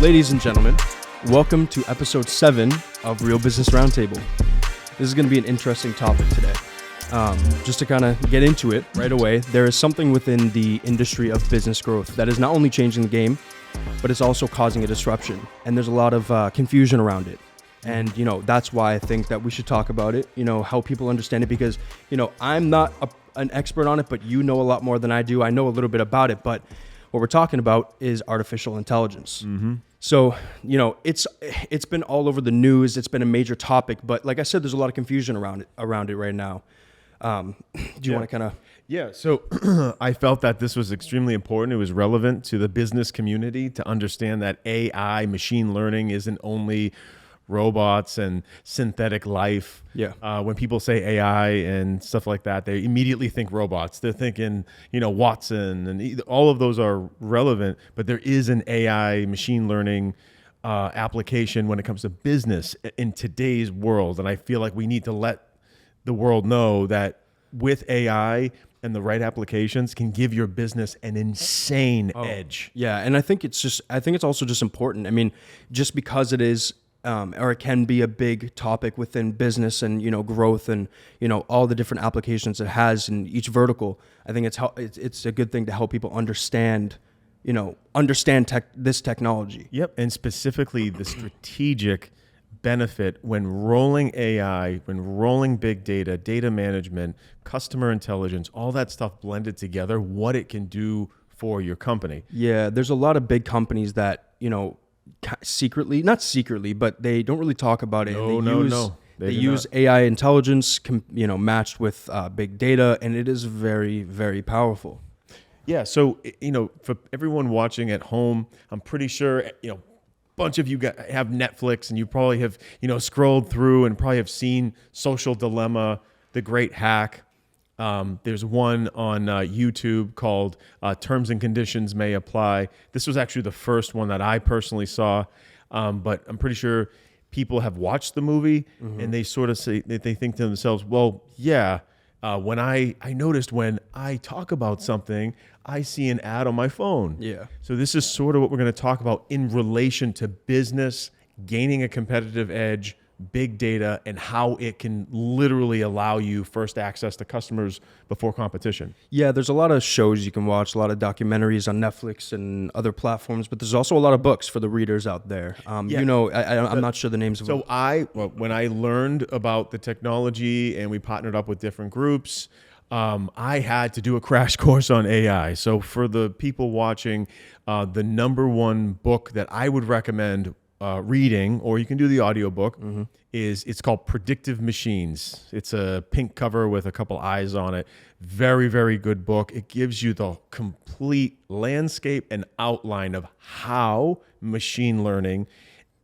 Ladies and gentlemen, welcome to episode 7 of Real Business Roundtable. This is going to be an interesting topic today. Just to kind of get into it right away, there is something within the industry of business growth that is not only changing the game, but it's also causing a disruption. And there's a lot of confusion around it. And, that's why I think that we should talk about it, help people understand it, because, I'm not an expert on it, but you know a lot more than I do. I know a little bit about it, but what we're talking about is artificial intelligence. Mm-hmm. So, it's been all over the news. It's been a major topic, but like I said, there's a lot of confusion around it right now. Do you want to kind of... Yeah, so I felt that this was extremely important. It was relevant to the business community to understand that AI, machine learning, isn't only robots and synthetic life. Yeah. When people say AI and stuff like that, they immediately think robots. They're thinking, Watson, and all of those are relevant, but there is an AI machine learning application when it comes to business in today's world. And I feel like we need to let the world know that with AI and the right applications can give your business an insane edge. Yeah, and I think it's also just important. I mean, just because it is or it can be a big topic within business and growth and all the different applications it has in each vertical. I think it's a good thing to help people understand this technology. Yep, and specifically the strategic benefit when rolling AI, when rolling big data, data management, customer intelligence, all that stuff blended together, what it can do for your company. Yeah, there's a lot of big companies that not secretly, but they don't really talk about it. They use AI intelligence, matched with big data, and it is very, very powerful. Yeah. So, for everyone watching at home, I'm pretty sure, a bunch of you have Netflix, and you probably have, scrolled through and probably have seen Social Dilemma, The Great Hack. There's one on YouTube called Terms and Conditions May Apply. This was actually the first one that I personally saw, but I'm pretty sure people have watched the movie, and they sort of say that they think to themselves, well, yeah, when I noticed when I talk about something, I see an ad on my phone. Yeah. So this is sort of what we're going to talk about in relation to business, gaining a competitive edge, big data, and how it can literally allow you first access to customers before competition. Yeah, there's a lot of shows you can watch, a lot of documentaries on Netflix and other platforms, but there's also a lot of books for the readers out there. I'm not sure the names of them. So when I learned about the technology and we partnered up with different groups, I had to do a crash course on AI. So for the people watching, the number one book that I would recommend reading, or you can do the audiobook, it's called Predictive Machines. It's a pink cover with a couple eyes on it. Very, very good book. It gives you the complete landscape and outline of how machine learning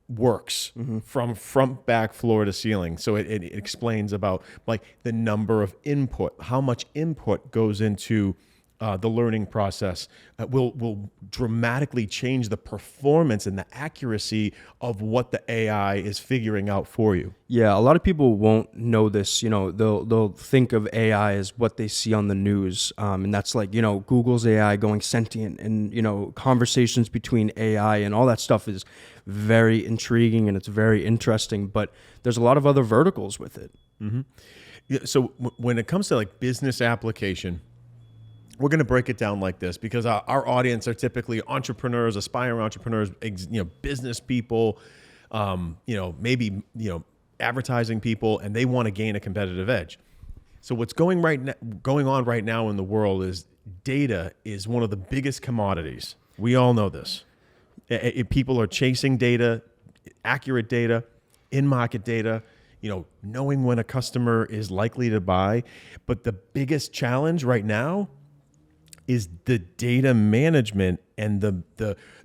works from front, back, floor to ceiling. So it explains about like the number of input, how much input goes into the learning process. Will dramatically change the performance and the accuracy of what the AI is figuring out for you. Yeah, a lot of people won't know this. They'll think of AI as what they see on the news, and that's like Google's AI going sentient, and conversations between AI and all that stuff is very intriguing and it's very interesting. But there's a lot of other verticals with it. Mm-hmm. Yeah, so when it comes to like business application, we're going to break it down like this because our audience are typically entrepreneurs, aspiring entrepreneurs, business people, maybe advertising people, and they want to gain a competitive edge. So what's going on right now in the world is data is one of the biggest commodities. We all know this. People are chasing data, accurate data, in-market data, knowing when a customer is likely to buy. But the biggest challenge right now is the data management and the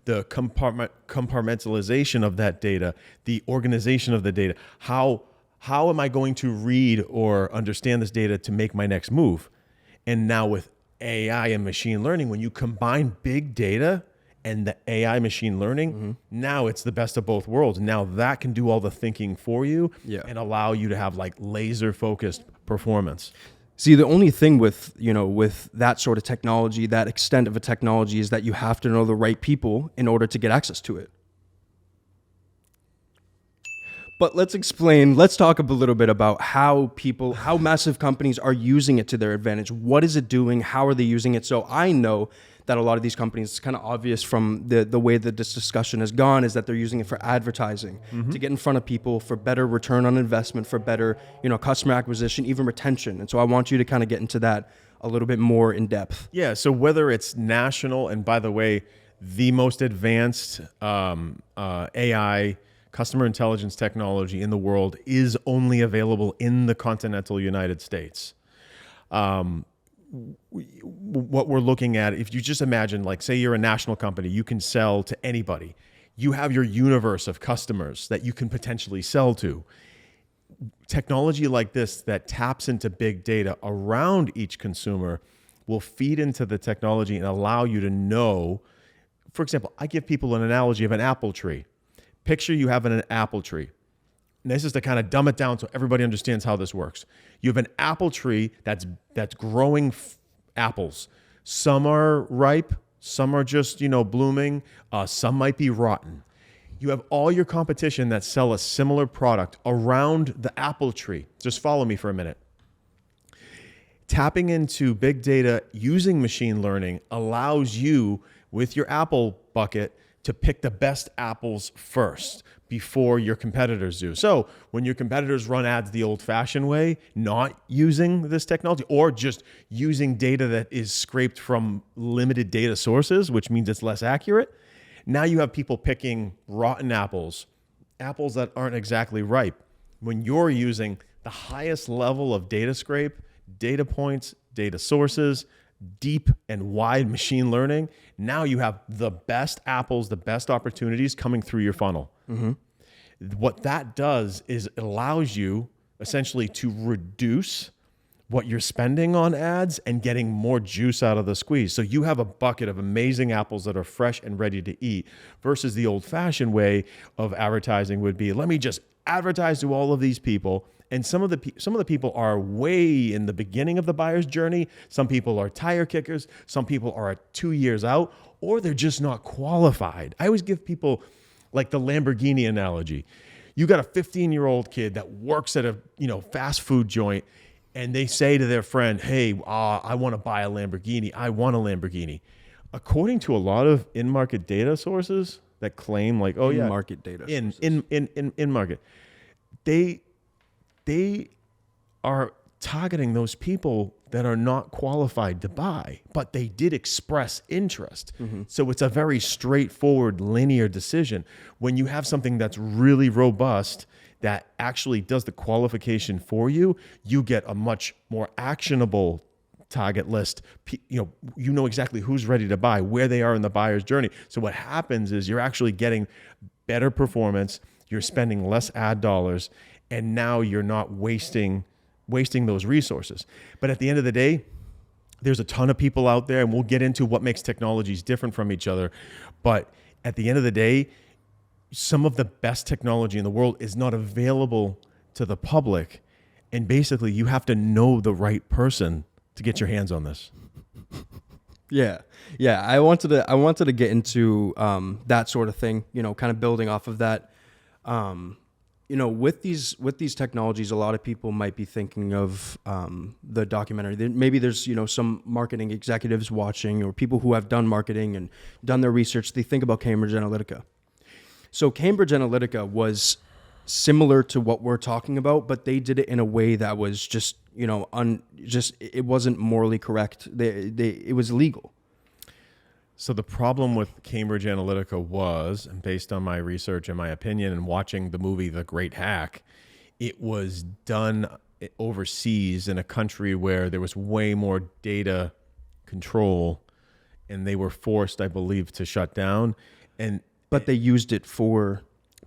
compartmentalization of that data, the organization of the data. How am I going to read or understand this data to make my next move? And now with AI and machine learning, when you combine big data and the AI machine learning, now it's the best of both worlds. Now that can do all the thinking for you and allow you to have like laser focused performance. See, the only thing with that sort of technology, that extent of a technology, is that you have to know the right people in order to get access to it. But let's talk a little bit about how massive companies are using it to their advantage. What is it doing? How are they using it? So I know that a lot of these companies, it's kind of obvious from the way that this discussion has gone, is that they're using it for advertising, to get in front of people, for better return on investment, for better, customer acquisition, even retention. And so I want you to kind of get into that a little bit more in depth. Yeah, so whether it's national, and by the way, the most advanced AI customer intelligence technology in the world is only available in the continental United States. What we're looking at, if you just imagine, like, say you're a national company, you can sell to anybody. You have your universe of customers that you can potentially sell to. Technology like this that taps into big data around each consumer will feed into the technology and allow you to know. For example, I give people an analogy of an apple tree. Picture you have an apple tree. And this is to kind of dumb it down so everybody understands how this works. You have an apple tree that's growing apples. Some are ripe, some are just, blooming, some might be rotten. You have all your competition that sell a similar product around the apple tree. Just follow me for a minute. Tapping into big data using machine learning allows you, with your apple bucket, to pick the best apples first before your competitors do. So when your competitors run ads the old-fashioned way, not using this technology, or just using data that is scraped from limited data sources, which means it's less accurate, now you have people picking rotten apples that aren't exactly ripe. When you're using the highest level of data scrape, data points, data sources, deep and wide machine learning, now you have the best apples, the best opportunities coming through your funnel. Mm-hmm. What that does is it allows you essentially to reduce what you're spending on ads and getting more juice out of the squeeze. So you have a bucket of amazing apples that are fresh and ready to eat, versus the old-fashioned way of advertising would be, let me just advertise to all of these people. And some of the people are way in the beginning of the buyer's journey. Some people are tire kickers. Some people are 2 years out, or they're just not qualified. I always give people like the Lamborghini analogy. You got a 15-year-old kid that works at a fast food joint, and they say to their friend, hey, I want to buy a Lamborghini. I want a Lamborghini. According to a lot of in-market data sources that claim like, oh yeah, in-market data in market, they are targeting those people that are not qualified to buy, but they did express interest. Mm-hmm. So it's a very straightforward, linear decision. When you have something that's really robust, that actually does the qualification for you, you get a much more actionable target list. You know exactly who's ready to buy, where they are in the buyer's journey. So what happens is you're actually getting better performance, you're spending less ad dollars, and now you're not wasting those resources. But at the end of the day, there's a ton of people out there, and we'll get into what makes technologies different from each other. But at the end of the day, some of the best technology in the world is not available to the public. And basically, you have to know the right person to get your hands on this. Yeah. I wanted to get into that sort of thing, kind of building off of that. With these technologies, a lot of people might be thinking of the documentary. Maybe there's some marketing executives watching, or people who have done marketing and done their research. They think about Cambridge Analytica. So Cambridge Analytica was similar to what we're talking about, but they did it in a way that was just it wasn't morally correct. It was illegal. So the problem with Cambridge Analytica was, and based on my research and my opinion and watching the movie The Great Hack, it was done overseas in a country where there was way more data control, and they were forced, I believe, to shut down. But they used it for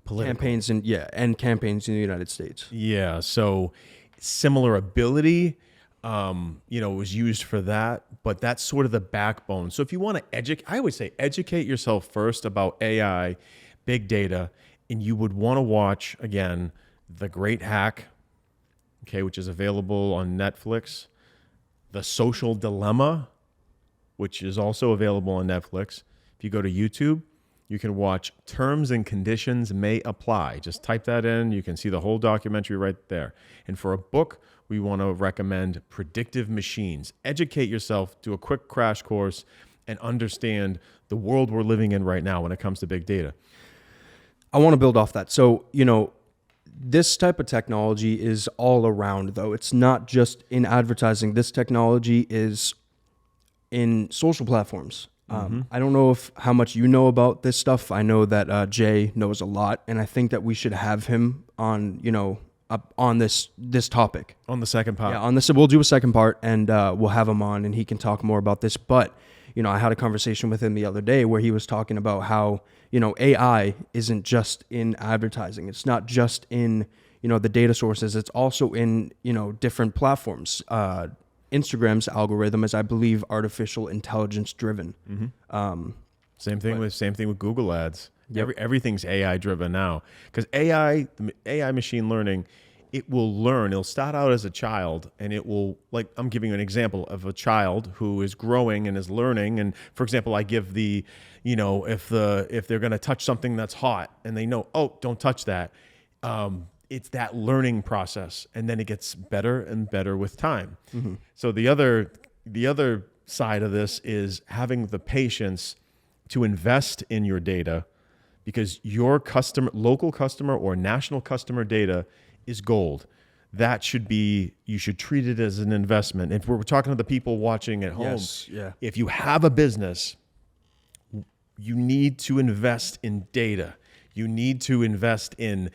campaigns and campaigns in the United States. Yeah, so similar ability. Was used for that, but that's sort of the backbone. So if you want to I would say educate yourself first about AI, big data, and you would want to watch, again, The Great Hack, which is available on Netflix, The Social Dilemma, which is also available on Netflix. If you go to YouTube, you can watch Terms and Conditions May Apply. Just type that in. You can see the whole documentary right there. And for a book, we want to recommend Predictive Machines. Educate yourself, do a quick crash course, and understand the world we're living in right now when it comes to big data. I want to build off that. So, this type of technology is all around, though. It's not just in advertising. This technology is in social platforms. I don't know how much you know about this stuff. I know that Jay knows a lot, and I think that we should have him on, on this topic. On the second part. Yeah, on this, we'll do a second part, and we'll have him on, and he can talk more about this. But, I had a conversation with him the other day where he was talking about how, AI isn't just in advertising. It's not just in, the data sources. It's also in, different platforms. Instagram's algorithm is, I believe, artificial intelligence driven. Same thing with Google Ads. Yep. Everything's AI driven now, because AI machine learning, it will learn. It'll start out as a child, and it will, like, I'm giving you an example of a child who is growing and is learning. And for example, I give the, if they're going to touch something that's hot and they know, oh, don't touch that. It's that learning process, and then it gets better and better with time. So the other side of this is having the patience to invest in your data, because your local customer or national customer data is gold. That you should treat it as an investment. If we're talking to the people watching at home, if you have a business, you need to invest in data. You need to invest in,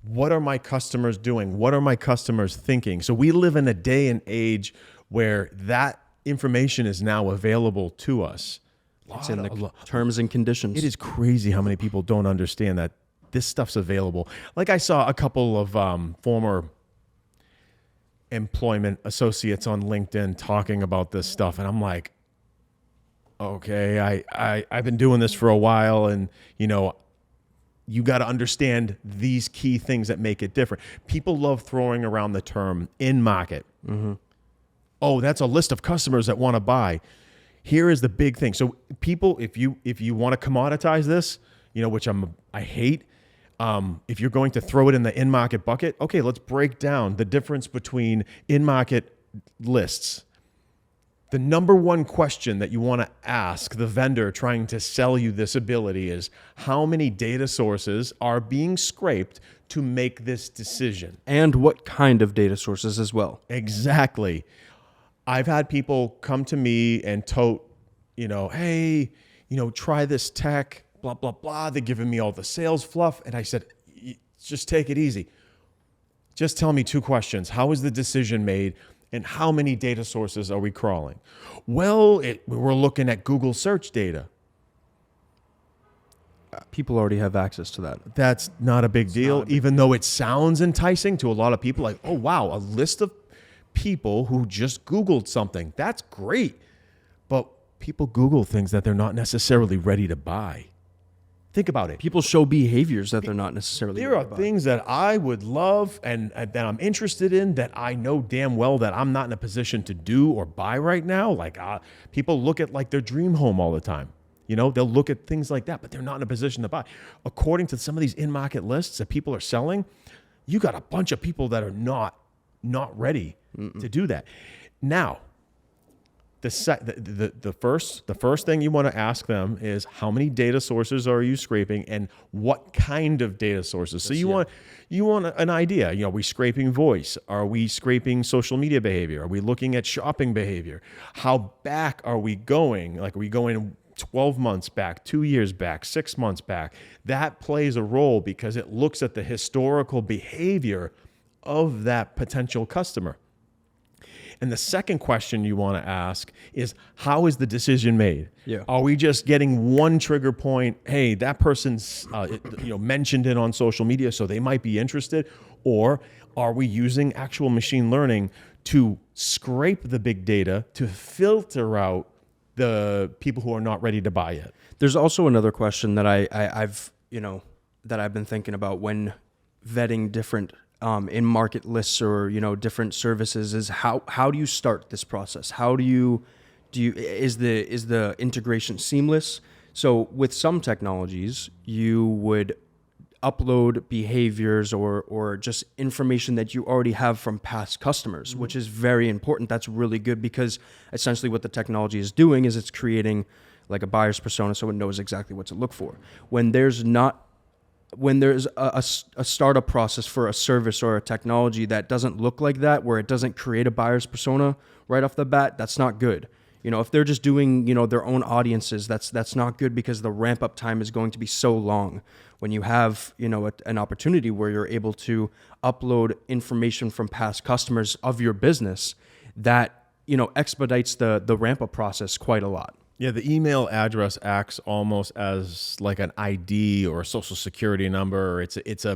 what are my customers doing? What are my customers thinking? So we live in a day and age where that information is now available to us. It's in the terms and conditions. It is crazy how many people don't understand that this stuff's available. Like, I saw a couple of former employment associates on LinkedIn talking about this stuff, and I'm like, okay, I've been doing this for a while, and you got to understand these key things that make it different. People love throwing around the term in market. Oh, that's a list of customers that want to buy. Here is the big thing. So people, if you want to commoditize this, which I hate, if you're going to throw it in the in-market bucket, okay, let's break down the difference between in-market lists. The number one question that you want to ask the vendor trying to sell you this ability is, how many data sources are being scraped to make this decision? And what kind of data sources as well. Exactly. I've had people come to me and tote, hey, try this tech, blah, blah, blah. They're giving me all the sales fluff. And I said, just take it easy. Just tell me two questions. How was the decision made? And how many data sources are we crawling? Well, we're looking at Google search data. People already have access to that. That's not a big deal, even though it sounds enticing to a lot of people. Like, oh, wow, a list of people who just Googled something. That's great. But people Google things that they're not necessarily ready to buy. Think about it. People show behaviors that they're not necessarily There are things that I would love and that I'm interested in that I know damn well that I'm not in a position to do or buy right now. Like, people look at like their dream home all the time. They'll look at things like that, but they're not in a position to buy. According to some of these in-market lists that people are selling, you got a bunch of people that are not ready to do that. Now, the first thing you want to ask them is, how many data sources are you scraping, and what kind of data sources? So you want an idea. Are we scraping voice? Are we scraping social media behavior? Are we looking at shopping behavior? How back are we going? Like, are we going 12 months back, 2 years back, 6 months back? That plays a role because it looks at the historical behavior of that potential customer. And the second question you want to ask is, how is the decision made? Yeah. Are we just getting one trigger point? Hey, that person's mentioned it on social media, so they might be interested. Or are we using actual machine learning to scrape the big data to filter out the people who are not ready to buy yet? There's also another question that I've been thinking about when vetting different in market lists or different services is how do you start this process? How do you is the integration seamless? So with some technologies, you would upload behaviors or just information that you already have from past customers, which is very important. That's really good because essentially what the technology is doing is it's creating like a buyer's persona so it knows exactly what to look for. When there's a startup process for a service or a technology that doesn't look like that, where it doesn't create a buyer's persona right off the bat, that's not good. If they're just doing, their own audiences, that's not good because the ramp up time is going to be so long. When you have, an opportunity where you're able to upload information from past customers of your business, that, expedites the ramp up process quite a lot. Yeah, the email address acts almost as like an ID or a social security number. It's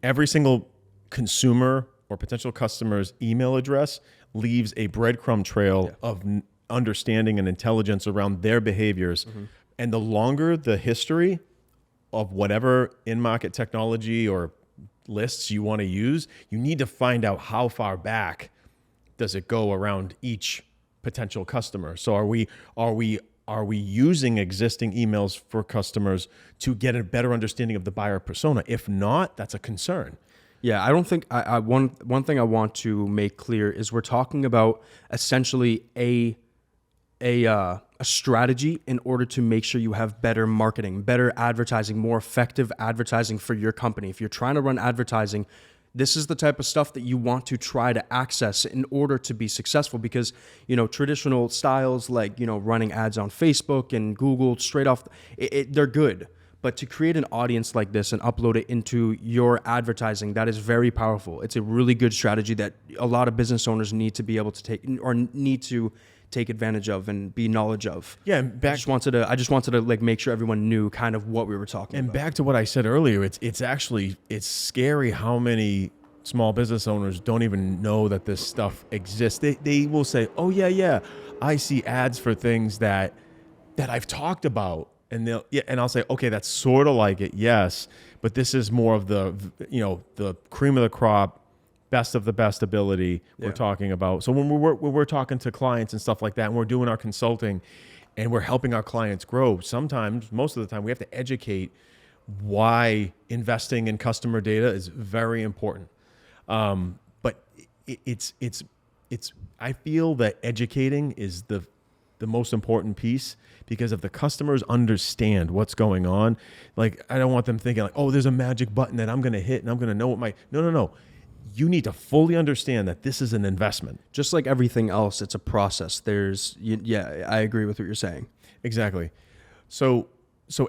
every single consumer or potential customer's email address leaves a breadcrumb trail of understanding and intelligence around their behaviors. And the longer the history of whatever in-market technology or lists you want to use, you need to find out how far back does it go around each potential customer. So are we using existing emails for customers to get a better understanding of the buyer persona? If not, that's a concern. Yeah, I don't think one thing I want to make clear is we're talking about essentially a strategy in order to make sure you have better marketing, better advertising, more effective advertising for your company. If you're trying to run advertising, this is the type of stuff that you want to try to access in order to be successful because, traditional styles like, running ads on Facebook and Google straight off, they're good. But to create an audience like this and upload it into your advertising, that is very powerful. It's a really good strategy that a lot of business owners need to be able to take or need to take advantage of and be knowledge of. Yeah, and I just wanted to like make sure everyone knew kind of what we were talking about. And back to what I said earlier, it's scary how many small business owners don't even know that this stuff exists. They will say, "Oh yeah, I see ads for things that I've talked about." And I'll say, "Okay, that's sort of like it, yes, but this is more of the cream of the crop, best of the best ability we're talking about." So when we're talking to clients and stuff like that, and we're doing our consulting and we're helping our clients grow, sometimes, most of the time, we have to educate why investing in customer data is very important. But it's I feel that educating is the most important piece, because if the customers understand what's going on, like, I don't want them thinking like, "Oh, there's a magic button that I'm going to hit and I'm going to know what no. You need to fully understand that this is an investment. Just like everything else, it's a process. I agree with what you're saying. Exactly. So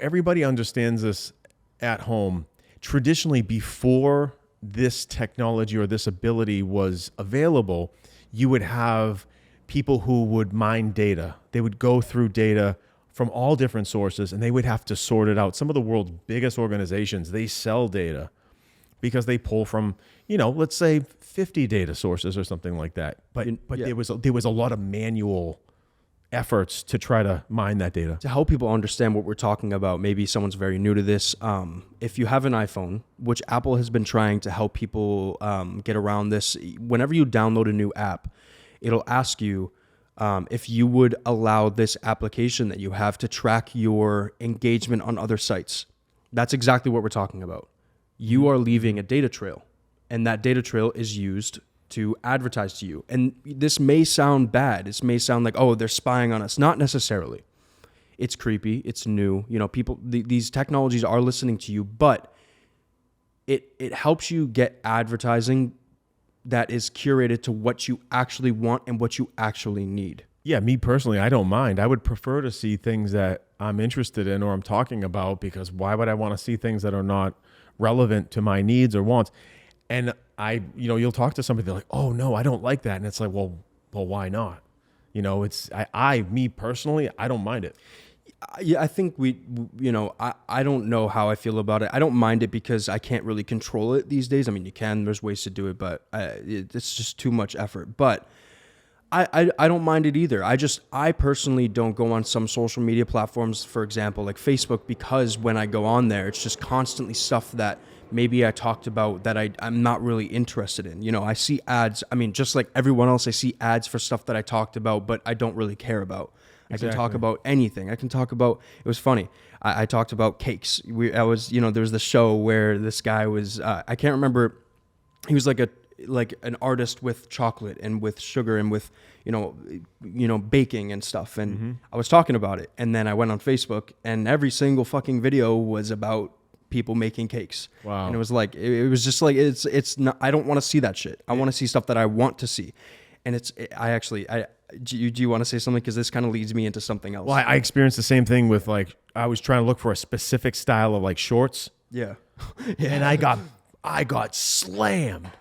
everybody understands this at home. Traditionally, before this technology or this ability was available, you would have people who would mine data. They would go through data from all different sources and they would have to sort it out. Some of the world's biggest organizations, they sell data because they pull from, let's say 50 data sources or something like that. But there was a lot of manual efforts to try to mine that data. To help people understand what we're talking about, maybe someone's very new to this. If you have an iPhone, which Apple has been trying to help people get around this, whenever you download a new app, it'll ask you if you would allow this application that you have to track your engagement on other sites. That's exactly what we're talking about. You are leaving a data trail, and that data trail is used to advertise to you. And this may sound bad. This may sound like, oh, they're spying on us. Not necessarily. It's creepy. It's new. People, these technologies are listening to you, but it helps you get advertising that is curated to what you actually want and what you actually need. Yeah, me personally, I don't mind. I would prefer to see things that I'm interested in or I'm talking about, because why would I want to see things that are not relevant to my needs or wants? And you'll talk to somebody, they're like, "Oh no, I don't like that." And it's like, well, why not? Me personally, I don't mind it. Yeah, I think I don't know how I feel about it. I don't mind it because I can't really control it these days. I mean, you can, there's ways to do it, but it's just too much effort. But I don't mind it either. I personally don't go on some social media platforms, for example, like Facebook, because when I go on there, it's just constantly stuff that maybe I talked about that I'm not really interested in. I see ads. I mean, just like everyone else, I see ads for stuff that I talked about, but I don't really care about. I can talk Exactly. about anything. I can talk about, it was funny. I talked about cakes. There was the show where this guy was, I can't remember, he was like an artist with chocolate and with sugar and with, baking and stuff. And I was talking about it. And then I went on Facebook and every single fucking video was about people making cakes. Wow. And it was like, it was just like, it's not, I don't want to see that shit. I want to see stuff that I want to see. And do you want to say something? Because this kind of leads me into something else. Well, I experienced the same thing with I was trying to look for a specific style of like shorts, Yeah. and I got slammed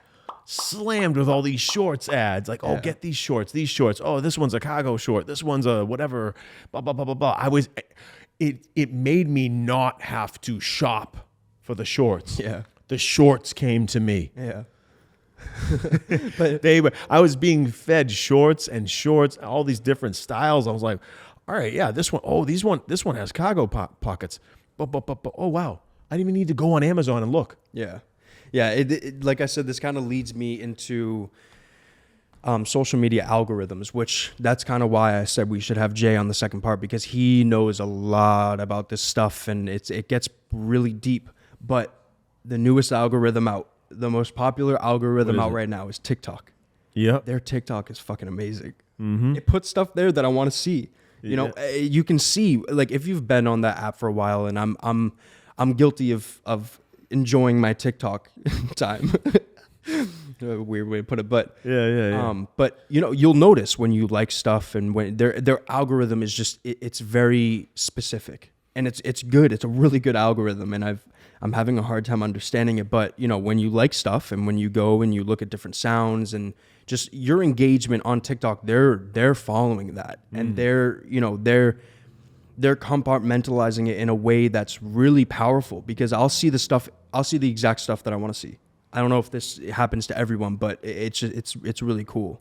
with all these shorts ads. Like, oh, get these shorts. Oh, this one's a cargo short. This one's a whatever. Blah blah blah blah blah. It made me not have to shop for the shorts. Yeah. The shorts came to me. Yeah. I was being fed shorts, all these different styles. I was like, all right, yeah, this one has cargo pockets. But, oh wow, I didn't even need to go on Amazon and look. Yeah. Yeah. It like I said, this kind of leads me into social media algorithms, which that's kind of why I said we should have Jay on the second part, because he knows a lot about this stuff and it gets really deep. But the newest algorithm out, the most popular algorithm out right now is TikTok. Yeah. Their TikTok is fucking amazing. It puts stuff there that I want to see. You can see, like, if you've been on that app for a while, and I'm guilty of enjoying my TikTok time. A weird way to put it, but yeah. but you'll notice when you like stuff, and when their algorithm is just it's very specific, and it's good. It's a really good algorithm, and I'm having a hard time understanding it. But when you like stuff, and when you go and you look at different sounds, and just your engagement on TikTok, they're following that, and they're compartmentalizing it in a way that's really powerful, because I'll see the exact stuff that I want to see. I don't know if this happens to everyone, but it's really cool.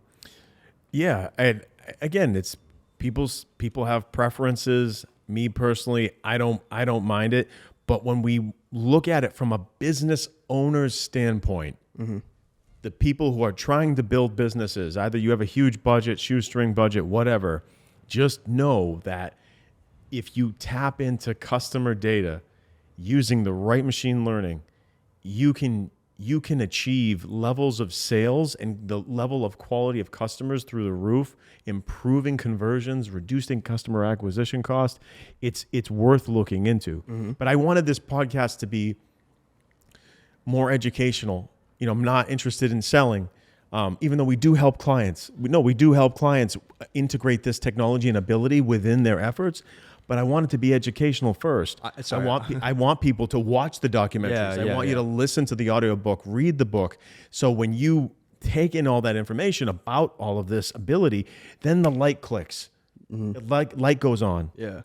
Yeah, and again, it's people have preferences. Me personally, I don't mind it, but when we look at it from a business owner's standpoint, the people who are trying to build businesses, either you have a huge budget, shoestring budget, whatever, just know that if you tap into customer data using the right machine learning, you can achieve levels of sales and the level of quality of customers through the roof, improving conversions, reducing customer acquisition cost. It's worth looking into. But I wanted this podcast to be more educational. I'm not interested in selling, even though we do help clients. We do help clients integrate this technology and ability within their efforts. But I want it to be educational first. I want people to watch the documentaries. I want you to listen to the audiobook, read the book. So when you take in all that information about all of this ability, then the light clicks. The light goes on. Yeah.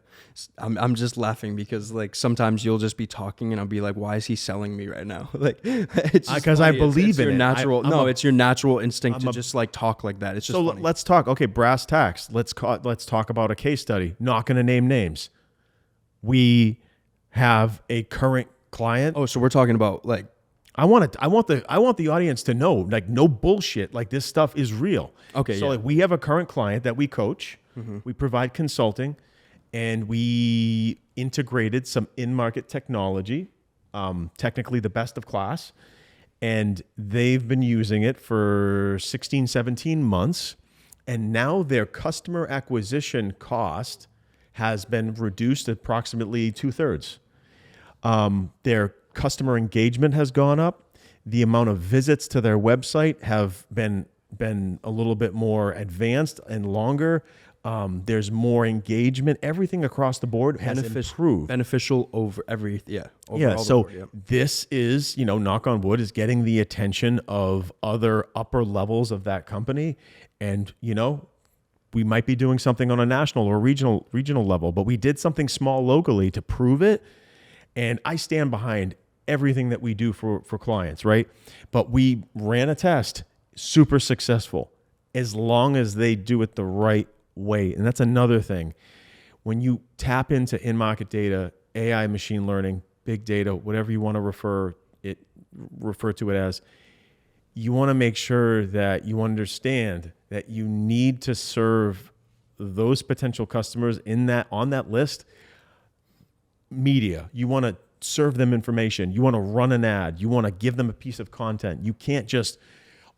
I'm just laughing because, like, sometimes you'll just be talking and I'll be like, why is he selling me right now? Like, it's just because I believe it's in your it. natural. It's your natural instinct to just like talk like that. It's just So funny. let's talk. Okay, brass tacks. Let's talk about a case study. Not going to name names. We have a current client. Oh, so we're talking about like. I want the audience to know, like, no bullshit. Like, this stuff is real. Okay. So like, we have a current client that we coach. We provide consulting, and we integrated some in-market technology, technically the best of class, and they've been using it for 16, 17 months, and now their customer acquisition cost has been reduced approximately 2/3. Their customer engagement has gone up. The amount of visits to their website have been a little bit more advanced and longer. There's more engagement. Everything across the board has improved. Beneficial over every So this is, knock on wood, is getting the attention of other upper levels of that company, and we might be doing something on a national or regional level, but we did something small locally to prove it, and I stand behind everything that we do for clients, right? But we ran a test, super successful, as long as they do it the right way. And that's another thing. When you tap into in-market data, AI, machine learning, big data, whatever you want to refer to it as, you want to make sure that you understand that you need to serve those potential customers on that list, media. You want to serve them information. You want to run an ad. You want to give them a piece of content. You can't just,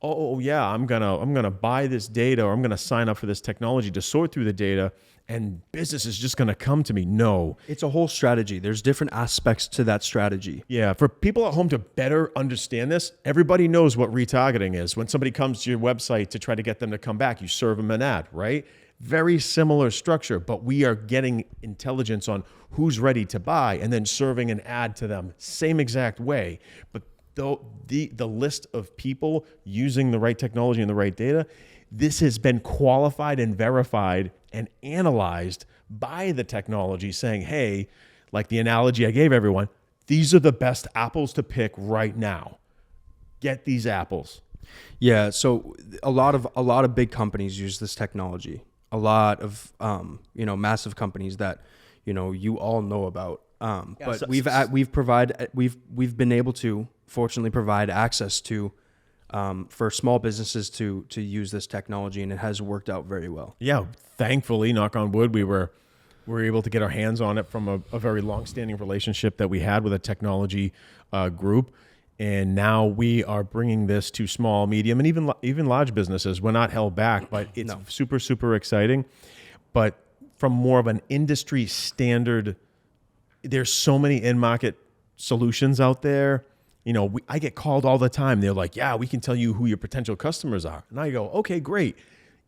oh yeah, I'm gonna buy this data, or I'm gonna sign up for this technology to sort through the data, and business is just gonna come to me. No. It's a whole strategy. There's different aspects to that strategy. Yeah, for people at home to better understand this, everybody knows what retargeting is. When somebody comes to your website to try to get them to come back, you serve them an ad, right? Very similar structure, but we are getting intelligence on who's ready to buy and then serving an ad to them. Same exact way. But the list of people using the right technology and the right data, this has been qualified and verified and analyzed by the technology, saying, hey, like the analogy I gave everyone, these are the best apples to pick right now. Get these apples. Yeah, so a lot of big companies use this technology. A lot of massive companies that you all know about. But so- we've been able to fortunately provide access to for small businesses to use this technology, and it has worked out very well. Yeah, thankfully, knock on wood, we were able to get our hands on it from a very long-standing relationship that we had with a technology group. And now we are bringing this to small, medium, and even large businesses. We're not held back, but it's super, super exciting. But from more of an industry standard, there's so many in-market solutions out there. I get called all the time. They're like, yeah, we can tell you who your potential customers are. And I go, okay, great.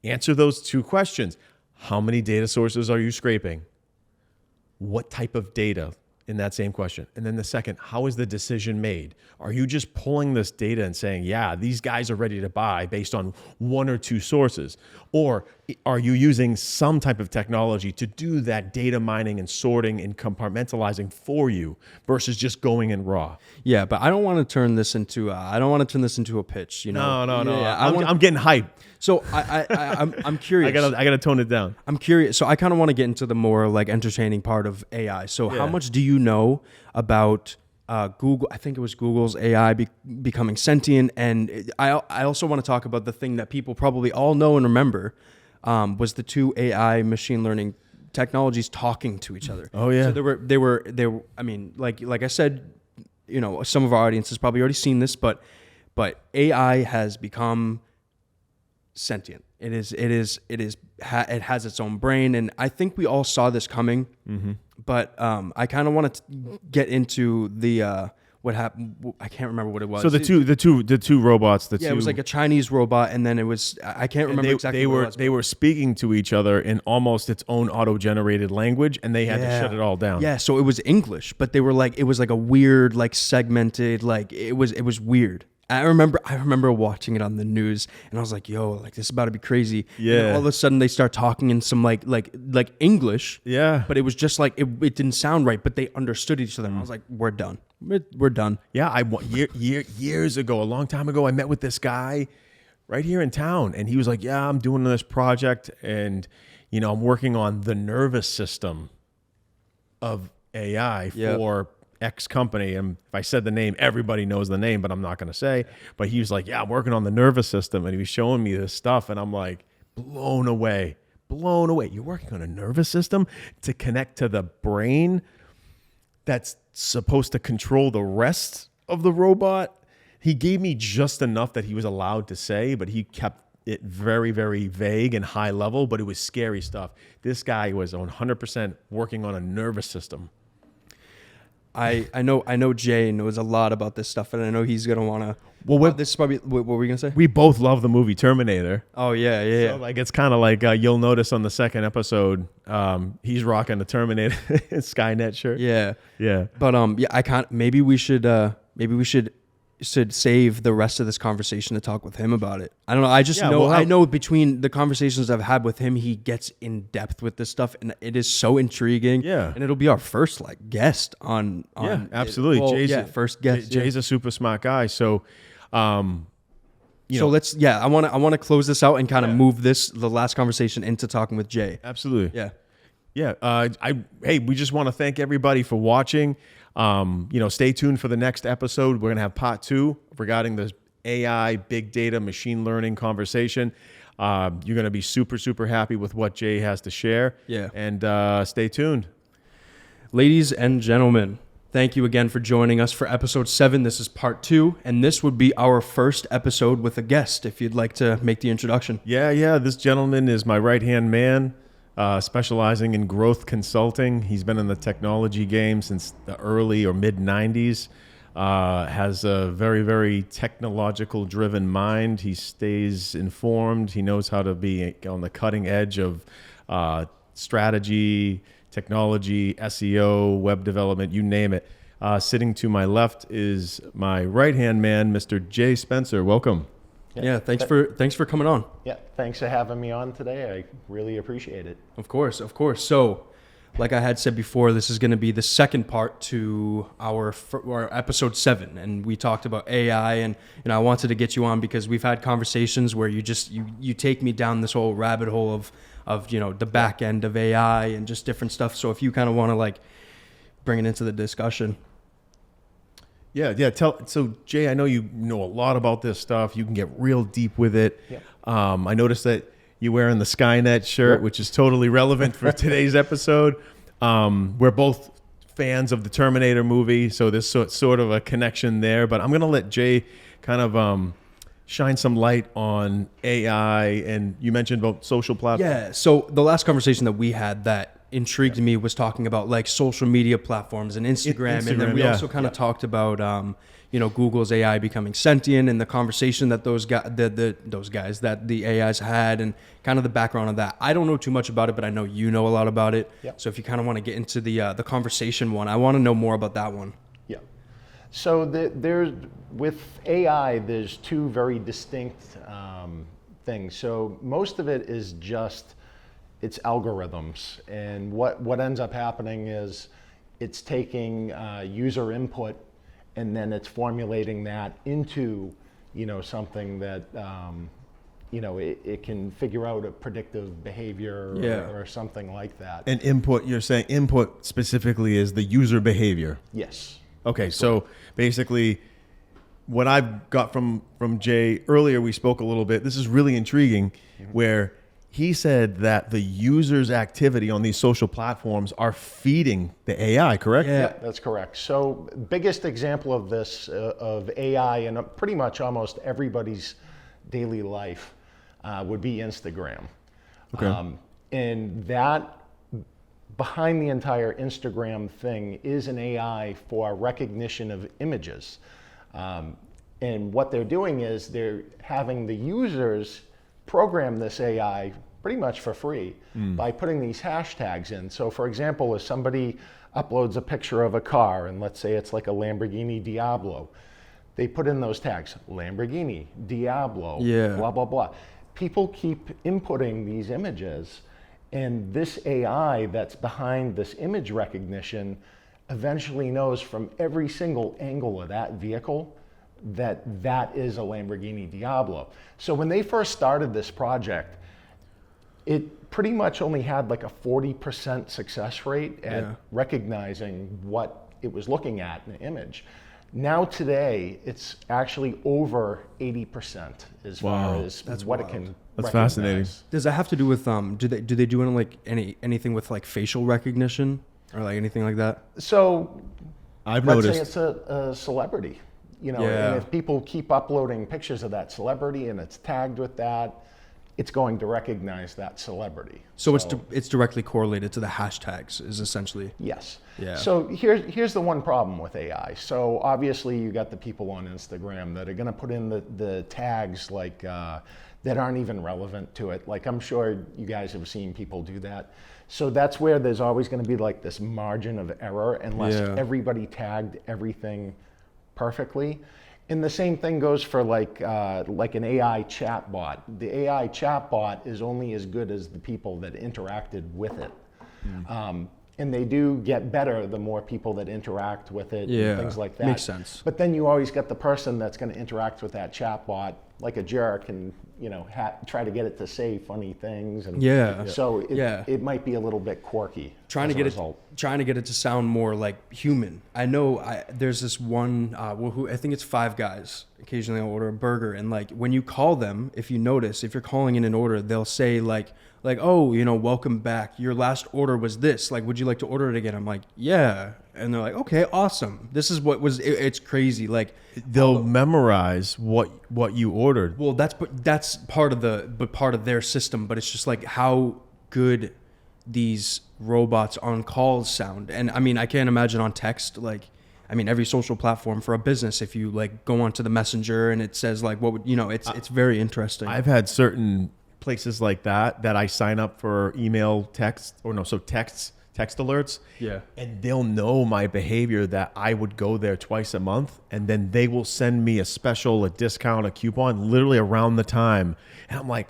Answer those two questions. How many data sources are you scraping? What type of data in that same question? And then the second, how is the decision made? Are you just pulling this data and saying, yeah, these guys are ready to buy based on one or two sources? Or are you using some type of technology to do that data mining and sorting and compartmentalizing for you versus just going in raw? Yeah, but I don't want to turn this into a pitch. No. Yeah, I'm getting hyped. So I'm curious. I gotta tone it down. I'm curious. So I kind of want to get into the more like entertaining part of AI. So how much do you know about Google? I think it was Google's AI becoming sentient, and I also want to talk about the thing that people probably all know and remember was the two AI machine learning technologies talking to each other. Oh yeah. So they were. I mean, like I said, some of our audience has probably already seen this, but AI has become sentient. It has its own brain, and I think we all saw this coming. Mm-hmm. But I kind of want to get into the what happened. I can't remember what it was. So the two robots. It was like a Chinese robot, and then it was I can't remember exactly. They were speaking to each other in almost its own auto-generated language, and they had to shut it all down. Yeah, so it was English, but they were like it was like a weird, like segmented, like it was weird. I remember watching it on the news, and I was like, "Yo, like this is about to be crazy." Yeah. And all of a sudden, they start talking in some like English. Yeah. But it was just like it didn't sound right, but they understood each other. And I was like, "We're done. We're done." Yeah. Years ago, a long time ago, I met with this guy right here in town, and he was like, "Yeah, I'm doing this project, and I'm working on the nervous system of AI for X company." And if I said the name, everybody knows the name, but I'm not going to say. But he was like, yeah, I'm working on the nervous system. And he was showing me this stuff. And I'm like, blown away. You're working on a nervous system to connect to the brain that's supposed to control the rest of the robot? He gave me just enough that he was allowed to say, but he kept it very, very vague and high level, but it was scary stuff. This guy was 100% working on a nervous system. I know Jay knows a lot about this stuff, and I know he's gonna wanna. Well, this is probably what were we gonna say? We both love the movie Terminator. Oh yeah. So, like, it's kind of like you'll notice on the second episode, he's rocking the Terminator Skynet shirt. Yeah. But I can't. Maybe we should save the rest of this conversation to talk with him about it. I don't know. I just know. I know between the conversations I've had with him, he gets in depth with this stuff, and it is so intriguing. Yeah. And it'll be our first Yeah, guest absolutely. First guest. Jay's a super smart guy. So, let's. Yeah, I want to close this out and kind of move the last conversation into talking with Jay. Absolutely. Yeah. We just want to thank everybody for watching. Stay tuned for the next episode. We're going to have part 2 regarding the AI, big data, machine learning conversation. You're going to be super, super happy with what Jay has to share. Yeah. And stay tuned. Ladies and gentlemen, thank you again for joining us for episode 7. This is part 2, and this would be our first episode with a guest, if you'd like to make the introduction. Yeah. This gentleman is my right-hand man, specializing in growth consulting. He's been in the technology game since the early or mid-90s. Has a very, very technological driven mind. He stays informed. He knows how to be on the cutting edge of strategy, technology, SEO, web development, you name it. Sitting to my left is my right-hand man, Mr. Jay Spencer. Welcome. Yeah, thanks for coming on. Yeah, thanks for having me on today. I really appreciate it. Of course. So, like I had said before, this is going to be the second part to our episode 7, and we talked about AI, and I wanted to get you on because we've had conversations where you take me down this whole rabbit hole of the back end of AI and just different stuff. So if you kind of want to like bring it into the discussion. Yeah. So Jay, I know you know a lot about this stuff. You can get real deep with it. Yeah. I noticed that you're wearing the Skynet shirt, which is totally relevant for today's episode. We're both fans of the Terminator movie, so there's sort of a connection there. But I'm going to let Jay kind of shine some light on AI. And you mentioned about social platforms. Yeah. So the last conversation that we had that intrigued me was talking about like social media platforms and Instagram, and then we also kind of talked about Google's AI becoming sentient and the conversation that those guys that the AIs had and kind of the background of that. I don't know too much about it, but I know you know a lot about it. Yep. So if you kind of want to get into the conversation one, I want to know more about that one. Yeah. So with AI, there's two very distinct things. So most of it is just it's algorithms, and what ends up happening is it's taking user input and then it's formulating that into something that it can figure out a predictive behavior or something like that. And input, you're saying input specifically is the user behavior. Yes. Okay, so basically what I've got from Jay earlier, we spoke a little bit. This is really intriguing, where he said that the user's activity on these social platforms are feeding the AI, correct? Yeah, that's correct. So biggest example of this, of AI in pretty much almost everybody's daily life would be Instagram. Okay. And that, behind the entire Instagram thing is an AI for recognition of images. And what they're doing is they're having the users program this AI pretty much for free by putting these hashtags in. So for example, if somebody uploads a picture of a car, and let's say it's like a Lamborghini Diablo, they put in those tags, Lamborghini, Diablo, blah, blah, blah. People keep inputting these images, and this AI that's behind this image recognition eventually knows from every single angle of that vehicle that is a Lamborghini Diablo. So when they first started this project, it pretty much only had like a 40% success rate at recognizing what it was looking at in the image. Now today, it's actually over 80% as far as what it can That's recognize. fascinating. Does that have to do with do they do like anything with like facial recognition or like anything like that? So I've let's noticed. say it's a celebrity, and if people keep uploading pictures of that celebrity and it's tagged with that, it's going to recognize that celebrity. So it's directly correlated to the hashtags is essentially. Yes. Yeah. So here's the one problem with AI. So obviously you got the people on Instagram that are going to put in the tags like that aren't even relevant to it. Like I'm sure you guys have seen people do that. So that's where there's always going to be like this margin of error unless everybody tagged everything perfectly. And the same thing goes for like an AI chatbot. The AI chatbot is only as good as the people that interacted with it. And they do get better the more people that interact with it and things like that. Makes sense. But then you always get the person that's going to interact with that chatbot like a jerk and try to get it to say funny things. And so it might be a little bit quirky. trying as to a get result. trying to get it to sound more like human. I know there's this one who I think it's Five Guys. Occasionally I'll order a burger, and like when you call them, if you notice, if you're calling in an order, they'll say like, oh, welcome back. Your last order was this. Like, would you like to order it again? I'm like, yeah. And they're like, okay, awesome. This is what was. It's crazy. Like They'll memorize what you ordered. well, that's part of their system. But it's just like how good these robots on calls sound. And I mean, I can't imagine on text. Like, I mean, every social platform for a business, if you like go onto the messenger and it says like what would it's very interesting. I've had certain places like that I sign up for email, text alerts. Yeah. And they'll know my behavior, that I would go there twice a month, and then they will send me a discount, a coupon literally around the time. And I'm like,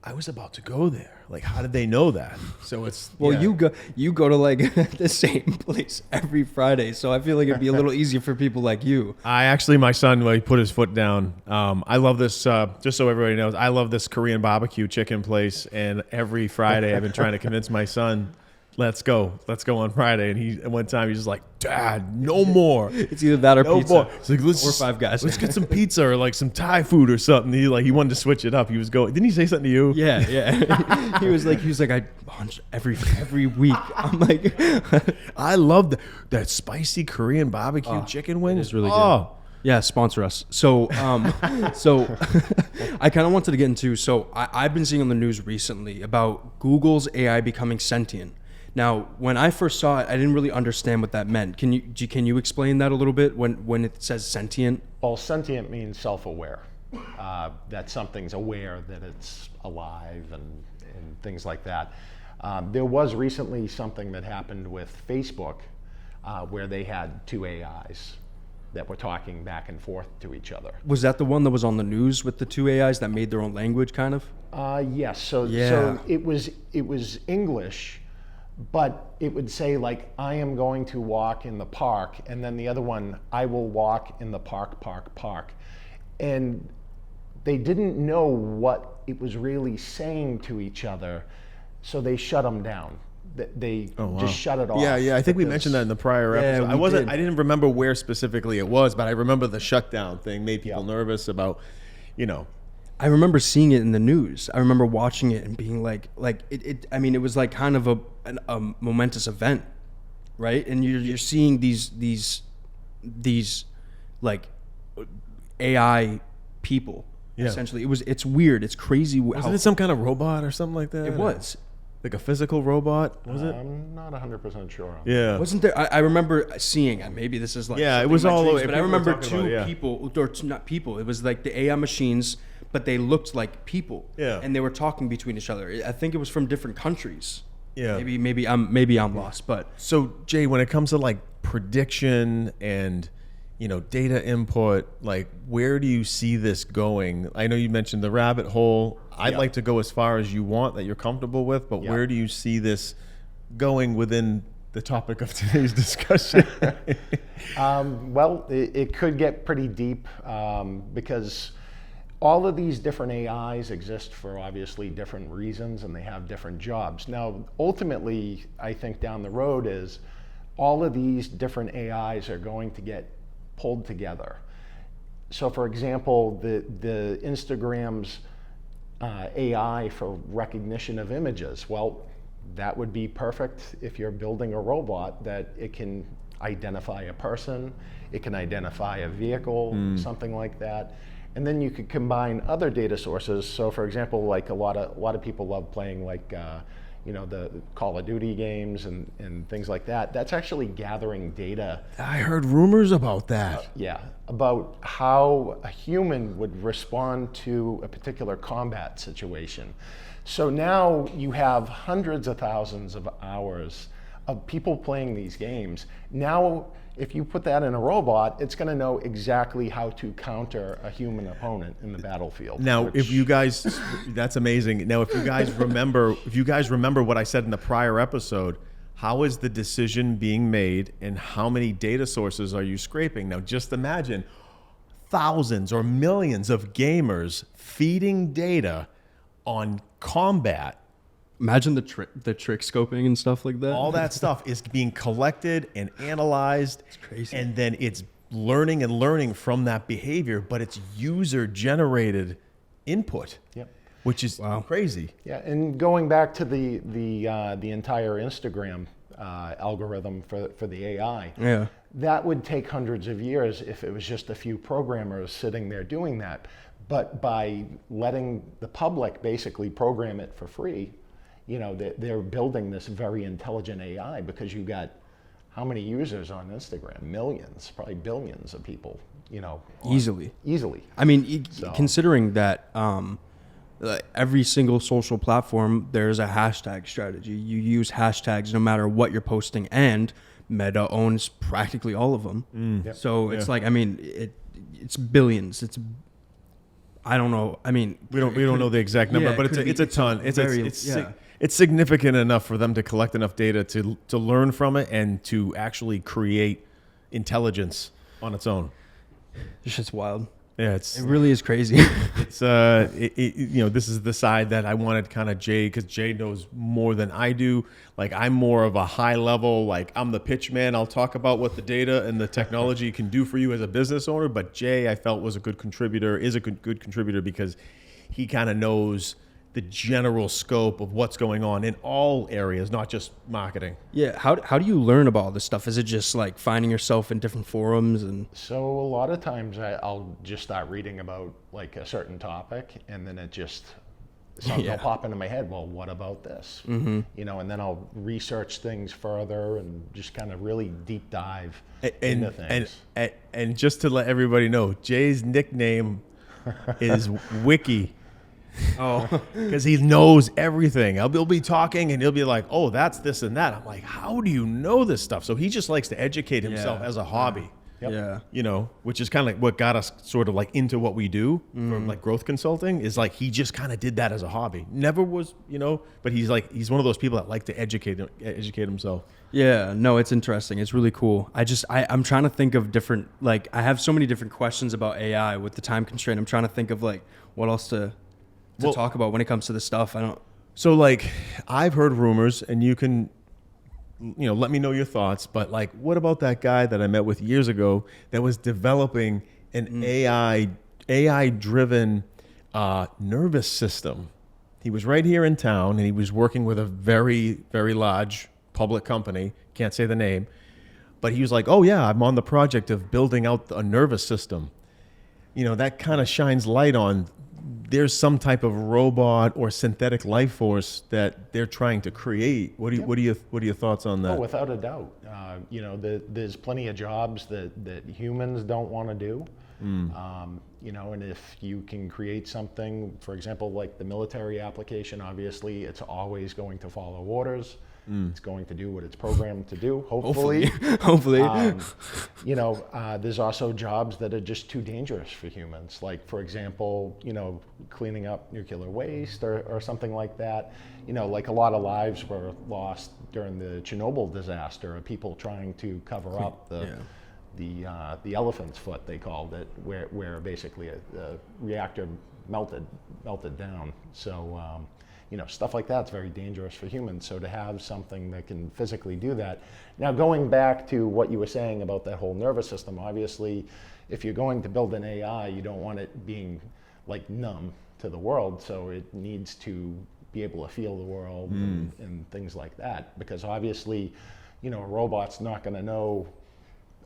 I was about to go there. Like, how did they know that? So it's Well, yeah. you go to like the same place every Friday, so I feel like it'd be a little easier for people like you. My son, when he put his foot down, I love this, just so everybody knows, I love this Korean barbecue chicken place. And every Friday I've been trying to convince my son, let's go on Friday. And one time he's just like, Dad, no more. It's either that or No pizza, more. It's like, or Five Guys. Let's get some pizza or like some Thai food or something. He wanted to switch it up. He was going. Didn't he say something to you? Yeah. He was like, I lunch every week. I'm like, I love that spicy Korean barbecue chicken wing. it's really good. Yeah, sponsor us. So, I kind of wanted to get into. So, I've been seeing on the news recently about Google's AI becoming sentient. Now, when I first saw it, I didn't really understand what that meant. Can you explain that a little bit when it says sentient? Well, sentient means self-aware. That something's aware that it's alive and things like that. There was recently something that happened with Facebook where they had two AIs that were talking back and forth to each other. Was that the one that was on the news with the two AIs that made their own language, kind of? Yes. So it was English, but it would say like, I am going to walk in the park, and then the other one, I will walk in the park. And they didn't know what it was really saying to each other, so they shut them down. They just shut it off. Yeah. I think we mentioned that in the prior episode. I didn't remember where specifically it was, but I remember the shutdown thing made people nervous about, I remember seeing it in the news. I remember watching it and being like it. I mean, it was like kind of a momentous event, right? And you're seeing these like AI people. Yeah. Essentially, it's weird. It's crazy. Wasn't it some kind of robot or something like that? It was. Like a physical robot, was it? I'm not 100% sure. Yeah. Wasn't there? I remember seeing. Maybe this is like it was in my all dreams, over. but I remember People were talking two about it, people, or not people. It was like the AI machines, but they looked like people. Yeah. And they were talking between each other. I think it was from different countries. Yeah. Maybe I'm lost, but So Jay, when it comes to like prediction and data input, like where do you see this going? I know you mentioned the rabbit hole. I'd like to go as far as you want, that you're comfortable with, but where do you see this going within the topic of today's discussion? Well, it could get pretty deep because all of these different AIs exist for obviously different reasons, and they have different jobs. Now, ultimately, I think down the road is all of these different AIs are going to get pulled together. So, for example, the Instagram's AI for recognition of images. Well, that would be perfect if you're building a robot that it can identify a person, it can identify a vehicle, something like that. And then you could combine other data sources. So, for example, like a lot of people love playing like the Call of Duty games and things like that. That's actually gathering data. I heard rumors about that. About how a human would respond to a particular combat situation. So now you have hundreds of thousands of hours of people playing these games. Now, if you put that in a robot, it's going to know exactly how to counter a human opponent in the battlefield. Now, if you guys, that's amazing. Now, if you guys remember what I said in the prior episode, how is the decision being made and how many data sources are you scraping? Now, just imagine thousands or millions of gamers feeding data on combat Imagine the trick scoping and stuff like that. All that stuff is being collected and analyzed. It's crazy. And then it's learning from that behavior, but it's user generated input. Yep. Which is crazy. Yeah, and going back to the entire Instagram algorithm for the AI, Yeah. that would take hundreds of years if it was just a few programmers sitting there doing that. But by letting the public basically program it for free, you know, they're building this very intelligent AI, because you got how many users on Instagram? Millions, probably billions of people, you know. Easily. Easily. I mean, considering that every single social platform, there's a hashtag strategy. You use hashtags no matter what you're posting, and Meta owns practically all of them. Yep. So it's like, I mean, it's billions. I don't know. I mean, We don't know the exact number, Yeah, but it's a ton. It's significant enough for them to collect enough data to learn from it and to actually create intelligence on its own. It's just wild. Yeah, It really is crazy. it's you know, this is the side that I wanted kind of Jay, because Jay knows more than I do. Like, I'm more of a high level, like, I'm the pitch man. I'll talk about what the data and the technology can do for you as a business owner. But Jay, I felt, was a good contributor, is a good contributor, because he kind of knows the general scope of what's going on in all areas, not just marketing. Yeah. How do you learn about all this stuff? Is it just like finding yourself in different forums and? So a lot of times I'll just start reading about like a certain topic, and then something will pop into my head. Well, what about this? Mm-hmm. You know, and then I'll research things further and just kind of really deep dive into things. And just to let everybody know, Jay's nickname is Wiki. Oh, Because he knows everything. He'll be talking and he'll be like, oh, that's this and that. I'm like, how do you know this stuff? So he just likes to educate himself as a hobby. Yep. yeah. You know, which is kind of like what got us sort of like into what we do for like growth consulting, is like he just kind of did that as a hobby. Never was, you know, but he's one of those people that like to educate himself. Yeah, no, it's interesting. It's really cool. I'm trying to think of different, like, I have so many different questions about AI with the time constraint. I'm trying to think of like what else to talk about when it comes to this stuff. So like, I've heard rumors, and you can, you know, let me know your thoughts, but like, what about that guy that I met with years ago that was developing an AI driven nervous system? He was right here in town, and he was working with a very, very large public company. Can't say the name, but he was like, oh yeah, I'm on the project of building out a nervous system. You know, that kind of shines light on, there's some type of robot or synthetic life force that they're trying to create. What are your thoughts on that? Oh, without a doubt. You know, there's plenty of jobs that humans don't want to do. You know, and if you can create something, for example, like the military application, obviously it's always going to follow orders. It's going to do what it's programmed to do, hopefully. Hopefully. You know, there's also jobs that are just too dangerous for humans. Like, for example, you know, cleaning up nuclear waste or something like that. You know, like a lot of lives were lost during the Chernobyl disaster of people trying to cover up the elephant's foot, they called it, where basically a reactor melted down. So, you know, stuff like that's very dangerous for humans. So to have something that can physically do that. Now, going back to what you were saying about that whole nervous system, obviously, if you're going to build an AI, you don't want it being like numb to the world. So it needs to be able to feel the world and things like that. Because obviously, you know, a robot's not going to know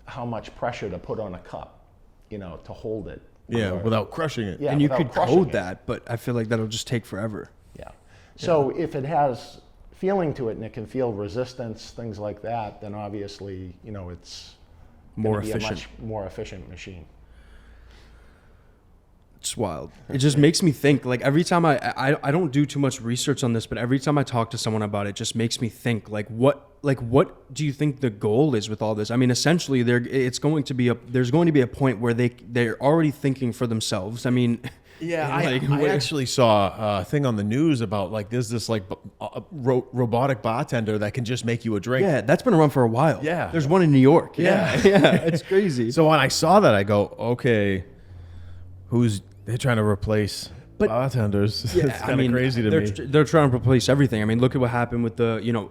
how much pressure to put on a cup, you know, to hold it. Yeah, without crushing it. Yeah, and you without could crushing code it. that, but I feel like that'll just take forever. Yeah. So if it has feeling to it and it can feel resistance, things like that, then obviously, you know, it's More gonna be efficient. a much more efficient machine. It's wild. It just makes me think, like, every time I don't do too much research on this, but every time I talk to someone about it, just makes me think, what do you think the goal is with all this? I mean, essentially there's going to be a point where they're already thinking for themselves. I mean, Yeah, like, I actually saw a thing on the news about like there's this like robotic bartender that can just make you a drink. yeah, that's been around for a while. Yeah. There's one in New York. Yeah. Yeah, it's crazy. So when I saw that, I go, okay, they're trying to replace But bartenders. yeah, It's kind of crazy to they're, me. They're trying to replace everything. I mean, look at what happened with the,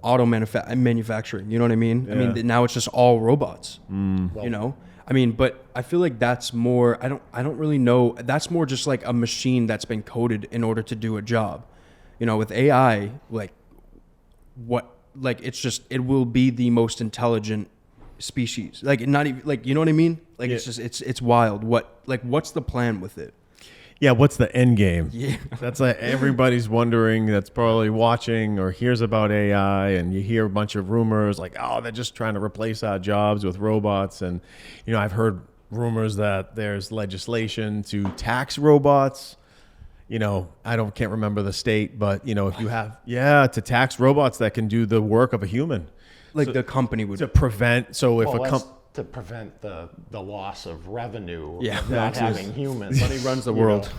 auto manufacturing. You know what I mean? I mean, now it's just all robots. You know? I mean, but I feel like that's more, I don't really know. That's more just like a machine that's been coded in order to do a job. With AI, it's just, it will be the most intelligent species. Like, not even, like, you know what I mean? Like, it's just, it's wild. What's the plan with it? Yeah, what's the end game? Yeah. That's like everybody's wondering, that's probably watching or hears about AI, and you hear a bunch of rumors like, oh, they're just trying to replace our jobs with robots. And, I've heard rumors that there's legislation to tax robots. Can't remember the state, but, if you have, to tax robots that can do the work of a human. Like the company would. To prevent, so if Well, a that's company, to prevent the loss of revenue Yeah, of not taxes. having humans. Money runs the You know. world.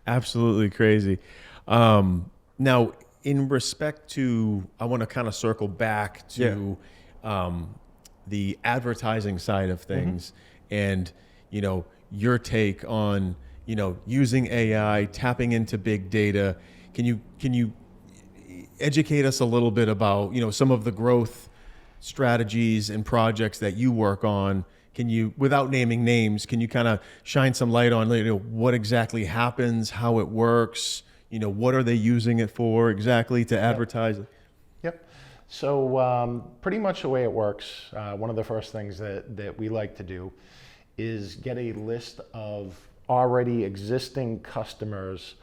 absolutely crazy. Now, in respect to, I want to kind of circle back to the advertising side of things, and your take on using AI, tapping into big data. Can you educate us a little bit about some of the growth strategies and projects that you work on? Can you, without naming names, can you kind of shine some light on what exactly happens, how it works, what are they using it for exactly to advertise? Yep. So pretty much the way it works, one of the first things that we like to do is get a list of already existing customers,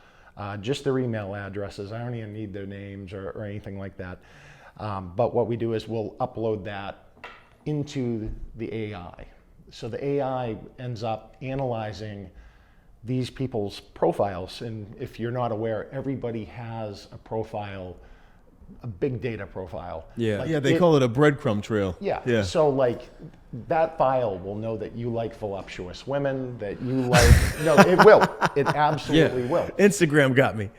just their email addresses. I don't even need their names or anything like that. But what we do is we'll upload that into the AI. So the AI ends up analyzing these people's profiles. And if you're not aware, everybody has a profile, a big data profile. Yeah. Like They call it a breadcrumb trail. Yeah. So that file will know that you like voluptuous women, that you like, no, it will. It absolutely will. Instagram got me.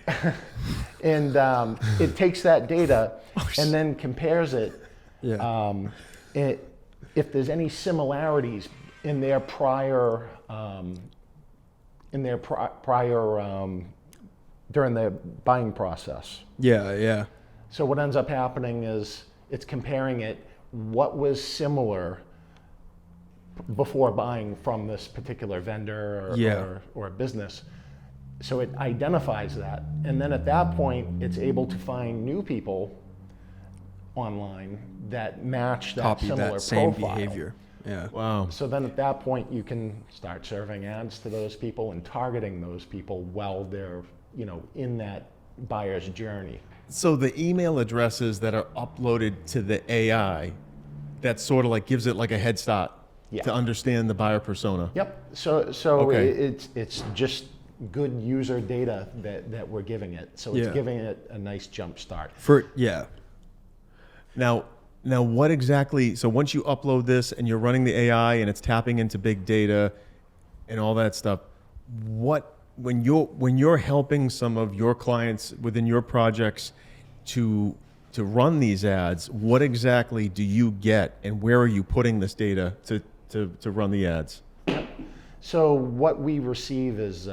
And it takes that data and then compares it. Yeah. If there's any similarities in their prior, during the buying process. Yeah. So what ends up happening is it's comparing it, what was similar before buying from this particular vendor or a business. So it identifies that. And then at that point, it's able to find new people online that match that Copy similar that same profile. behavior. Yeah. Wow. So then at that point, you can start serving ads to those people and targeting those people while they're, in that buyer's journey. So the email addresses that are uploaded to the AI, that sort of like gives it like a head start to understand the buyer persona. Yep. So Okay. it's just good user data that we're giving it. So it's giving it a nice jump start. Now what exactly, so once you upload this and you're running the AI and it's tapping into big data and all that stuff, when you're helping some of your clients within your projects to run these ads, what exactly do you get and where are you putting this data to run the ads? So what we receive is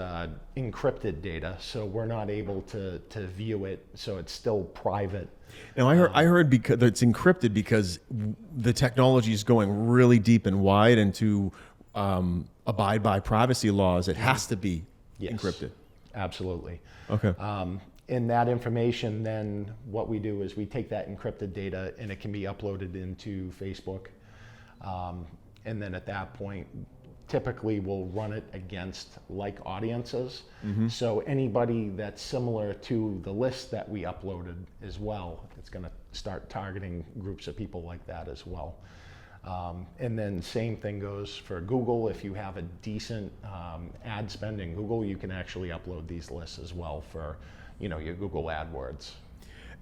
encrypted data, so we're not able to view it, so it's still private. Now I heard because it's encrypted because the technology is going really deep and wide, and to abide by privacy laws, it has to be encrypted. Absolutely. Okay. And that information, then what we do is we take that encrypted data and it can be uploaded into Facebook. And then at that point, typically we'll run it against like audiences. So anybody that's similar to the list that we uploaded as well, it's going to start targeting groups of people like that as well. And then same thing goes for Google. If you have a decent ad spend in Google, you can actually upload these lists as well for your Google AdWords.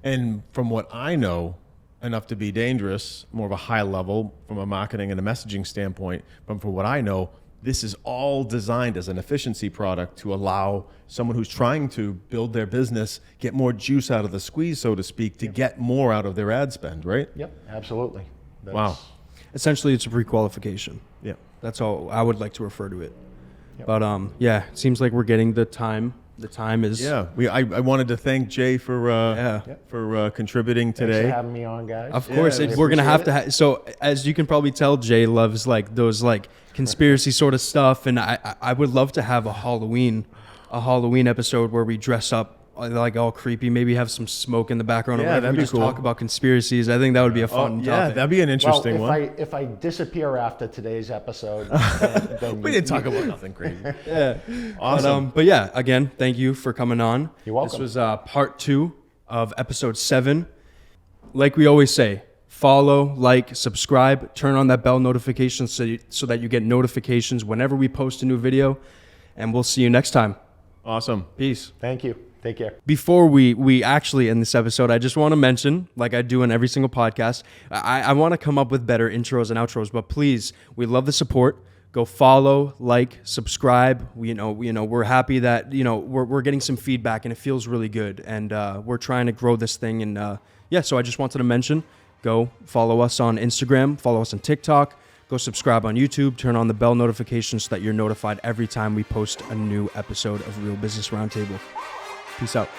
And from what I know, enough to be dangerous, more of a high level from a marketing and a messaging standpoint, but from what I know, this is all designed as an efficiency product to allow someone who's trying to build their business get more juice out of the squeeze, so to speak, to get more out of their ad spend, right? Yep, absolutely. Wow. Essentially, it's a pre-qualification. Yeah. That's all I would like to refer to it. But yeah, it seems like we're getting the time. The time is Yeah, I wanted to thank Jay for contributing Thanks today. for having me on, guys. Of course, I we're gonna have appreciate to. So as you can probably tell, Jay loves like those like conspiracy sort of stuff, and I would love to have a Halloween episode where we dress up like all creepy, maybe have some smoke in the background, Yeah, or whatever. that'd We be just cool. talk about conspiracies. I think that would be a fun Yeah, topic. that'd be an interesting well, one. if I disappear after today's episode, then We didn't talk about nothing crazy. Yeah. Awesome. But yeah, again, thank you for coming on. You're welcome. This was part 2 of episode 7. Like we always say, follow, like, subscribe, turn on that bell notification so that you get notifications whenever we post a new video. And we'll see you next time. Awesome. Peace. Thank you. Take care. Before we actually end this episode, I just want to mention, like I do in every single podcast, I want to come up with better intros and outros, but please, we love the support. Go follow, like, subscribe. We're happy that, we're getting some feedback and it feels really good. And we're trying to grow this thing. And so I just wanted to mention, go follow us on Instagram, follow us on TikTok, go subscribe on YouTube, turn on the bell notifications so that you're notified every time we post a new episode of Real Business Roundtable. Peace out.